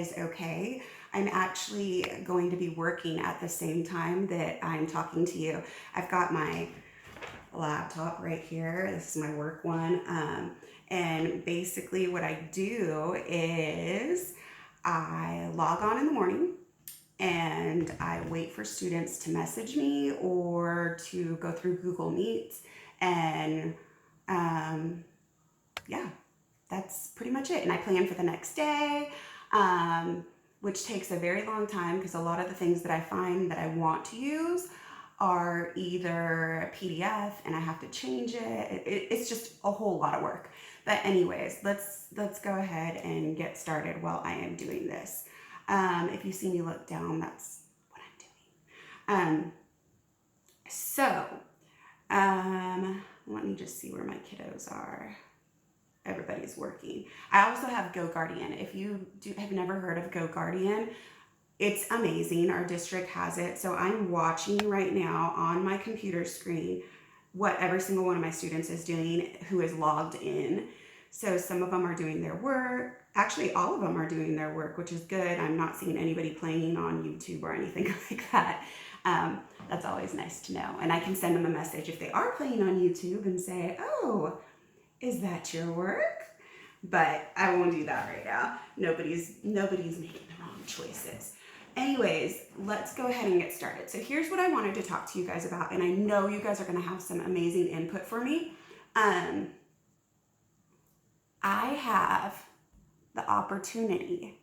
is okay. I'm actually going to be working at the same time that I'm talking to you. I've got my laptop right here. This is my work one. And basically what I do is I log on in the morning and I wait for students to message me or to go through Google Meets. And yeah, that's pretty much it. And I plan for the next day, which takes a very long time because a lot of the things that I find that I want to use are either a PDF and I have to change it. It's just a whole lot of work. But anyways, let's go ahead and get started while I am doing this. If you see me look down, that's what I'm doing. Let me just see where my kiddos are. Everybody's working. I also have GoGuardian. If you have never heard of GoGuardian, it's amazing. Our district has it. So I'm watching right now on my computer screen what every single one of my students is doing who is logged in. So some of them are doing their work. Actually, all of them are doing their work, which is good. I'm not seeing anybody playing on YouTube or anything like that. That's always nice to know. And I can send them a message if they are playing on YouTube and say, oh, is that your work? But I won't do that right now. Nobody's making the wrong choices. Anyways, let's go ahead and get started. So here's what I wanted to talk to you guys about, and I know you guys are gonna have some amazing input for me. I have the opportunity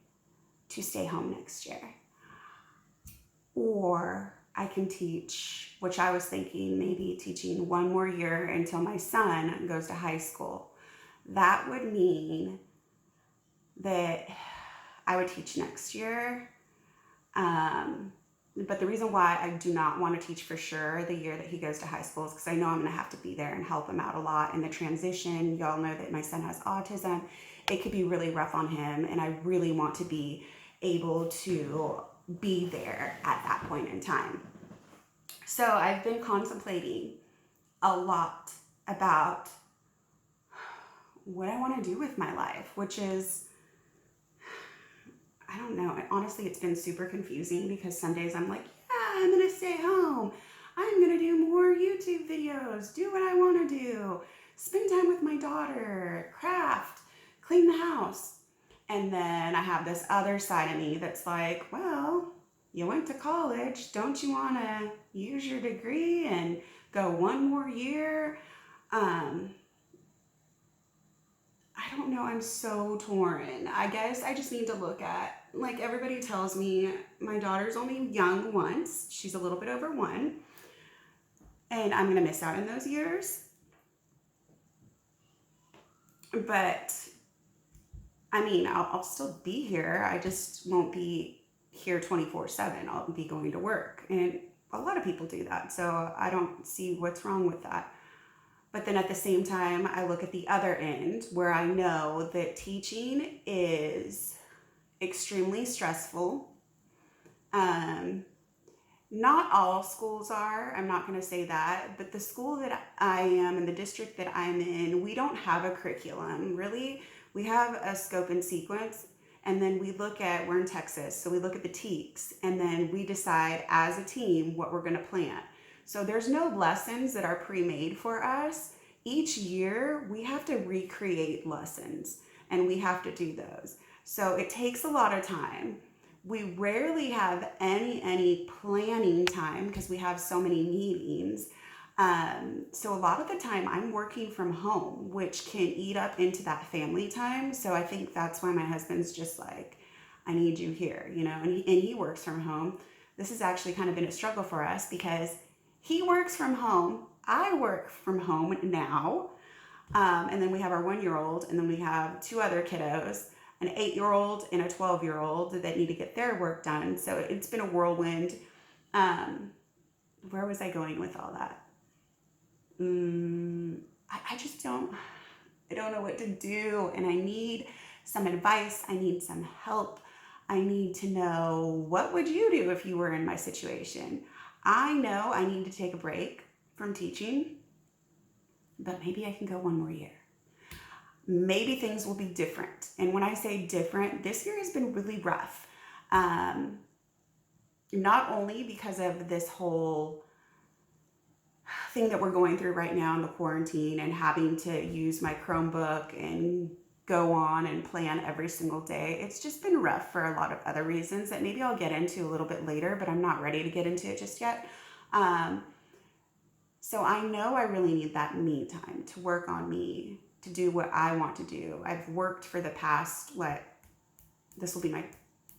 to stay home next year. Or I can teach, which I was thinking maybe teaching one more year until my son goes to high school. That would mean that I would teach next year. But the reason why I do not want to teach for sure the year that he goes to high school is because I know I'm going to have to be there and help him out a lot in the transition. Y'all know that my son has autism. It could be really rough on him, and I really want to be able to be there at that point in time. So I've been contemplating a lot about what I want to do with my life, which is, I don't know. Honestly, it's been super confusing because some days I'm like, yeah, I'm going to stay home. I'm going to do more YouTube videos, do what I want to do, spend time with my daughter, craft, clean the house. And then I have this other side of me that's like, well, you went to college. Don't you want to use your degree and go one more year? I don't know. I'm so torn. I guess I just need to look at, like everybody tells me, my daughter's only young once. She's a little bit over 1. And I'm going to miss out on those years. But, I mean, I'll still be here. I just won't be here 24/7. I'll be going to work. And a lot of people do that. So I don't see what's wrong with that. But then at the same time, I look at the other end where I know that teaching is extremely stressful. Not all schools are, I'm not going to say that, but the school that I am and the district that I'm in, we don't have a curriculum, really. We have a scope and sequence, and then we look at, we're in Texas, so we look at the TEKs, and then we decide as a team what we're going to plant. So there's no lessons that are pre-made for us. Each year, we have to recreate lessons, and we have to do those. So it takes a lot of time. We rarely have any planning time because we have so many meetings. So a lot of the time I'm working from home, which can eat up into that family time. So I think that's why my husband's just like, I need you here, you know, and he works from home. This has actually kind of been a struggle for us because he works from home. I work from home now. And then we have our 1-year-old, and then we have 2 other kiddos, an 8-year-old and a 12-year-old that need to get their work done. So it's been a whirlwind. Where was I going with all that? I just I don't know what to do, and I need some advice. I need some help. I need to know, what would you do if you were in my situation? I know I need to take a break from teaching, but maybe I can go one more year. maybe things will be different. And when I say different, this year has been really rough. Not only because of this whole thing that we're going through right now in the quarantine and having to use my Chromebook and go on and plan every single day. It's just been rough for a lot of other reasons that maybe I'll get into a little bit later, but I'm not ready to get into it just yet. So I know I really need that me time to work on me, to do what I want to do. I've worked for the past, this will be my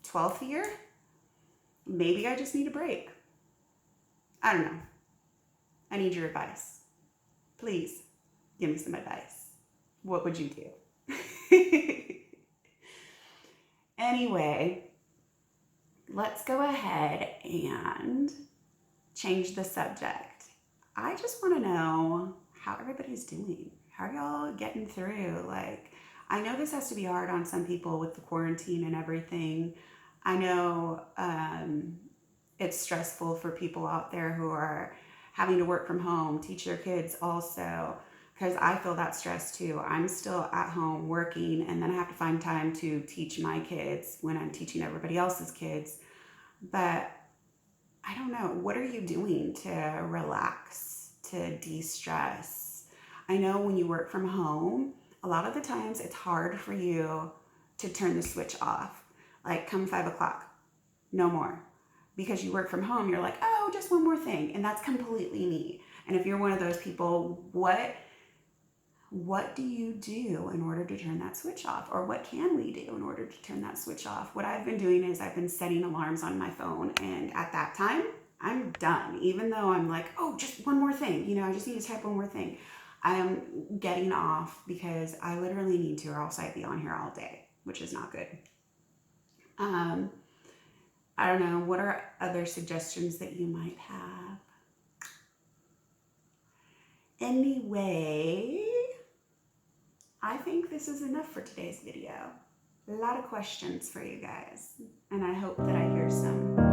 12th year. Maybe I just need a break. I don't know. I need your advice. Please give me some advice. What would you do? Anyway, let's go ahead and change the subject. I just want to know how everybody's doing. How are y'all getting through? I know this has to be hard on some people with the quarantine and everything. I know it's stressful for people out there who are having to work from home, teach their kids also, because I feel that stress too. I'm still at home working, and then I have to find time to teach my kids when I'm teaching everybody else's kids. But I don't know, what are you doing to relax, to de-stress? I know when you work from home, a lot of the times it's hard for you to turn the switch off. Come 5 o'clock, no more. Because you work from home, you're like, oh, just one more thing. And that's completely me. And if you're one of those people, what do you do in order to turn that switch off? Or what can we do in order to turn that switch off? What I've been doing is I've been setting alarms on my phone. And at that time, I'm done. Even though I'm like, oh, just one more thing. I just need to type one more thing. I am getting off because I literally need to, or else I'd be on here all day, which is not good. I don't know, what are other suggestions that you might have? Anyway, I think this is enough for today's video. A lot of questions for you guys, and I hope that I hear some